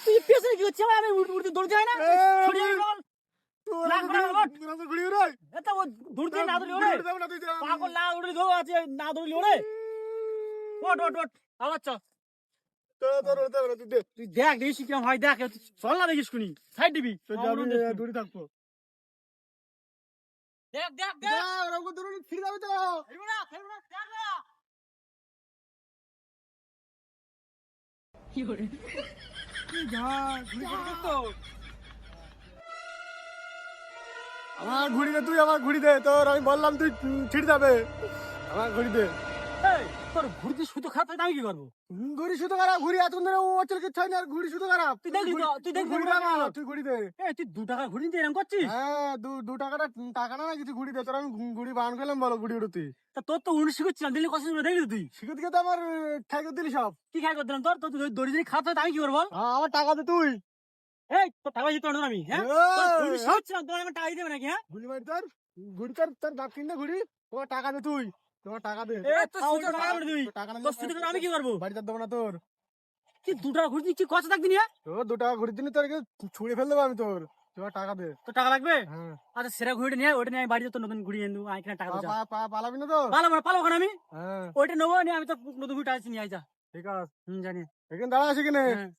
তুই পেছনে কি হচ্ছে আমি উড়তে দৌড় যাই না পাগল না উড়ে ধো আছে না দৌড়লি ওরে ওট ওট ওট আবার চ তুই দেখ দেখিস কিরম হয় দেখ চল না দেখিস কুনি সাইড দিবি দূরে থাকবো দেখ দেখ দেখ ফিরে যাবে তো ফেলবো না দেখ না কি করে আমার ঘুড়ি দে তুই আমার ঘুড়ি দে তোর আমি বললাম তুই ছিড়ে যাবে আমার ঘুড়ি দে এই তোর ঘুরতে সুতো খারাপ হয় আমি কি করবো ঘুড়ি শুধু খারাপ ঘুড়ি এত ধরে অচল কিছু হয় না আর ঘুড়ি শুধু খারাপ তুই দেখলি তো তুই দেখ ঘুড়ি দে আমার, তুই ঘুড়ি দে এই তুই 2 টাকা ঘুরি নিতে এরকম করছিস হ্যাঁ দু টাকাটা টাকা না কিছু ঘুড়ি দে তোর আমি ঘুড়ি বান করলাম বলো ঘুড়ি উড়তে তা তোর তো উনিশ শিখছিলাম দিল্লি কষ্ট করে দেখলি তুই শিখে দিকে তো আমার ঠাই করে দিলি সব কি খাই করছিলাম তোর তোর দড়ি যদি খারাপ হয় আমি কি করবো বল আমার টাকা দে তুই এই তোর টাকা দিতে পারবো না আমি হ্যাঁ তোর ঘুড়ি শিখছিলাম তোর আমার টাকা দিতে হবে নাকি হ্যাঁ ঘুড়ি মারি তোর ঘুড়ি তোর বাপ কিনতে ঘুড়ি তোমার টাকা দে তুই তোমার টাকা দে এই তোর সুতো টাকা করে দিবি টাকা না তোর সুতো করে আমি কি করবো বাড়িতে দেবো না তোর কি 2 টাকা ঘুরি কি কষ্ট থাকবি না তোর 2 টাকা ঘুড়ি দিলে তোর ছুঁড়ে ফেল দেবো আমি তোর তোমার টাকা দে তোর টাকা লাগবে হ্যাঁ আচ্ছা সেরা ঘুড়িটা নিয়ে ওটা নিয়ে আমি বাড়িতে তোর নতুন ঘুড়ি এনে দেবো এখানে টাকা দেবো পালাবি না তো পালো না পালো ওখানে আমি হ্যাঁ ওইটা নেবো নিয়ে আমি তো নতুন ঘুড়িটা আসছি নিয়ে আইজা ঠিক আছে জানি এখানে দাঁড়া আছে কিনে হ্যাঁ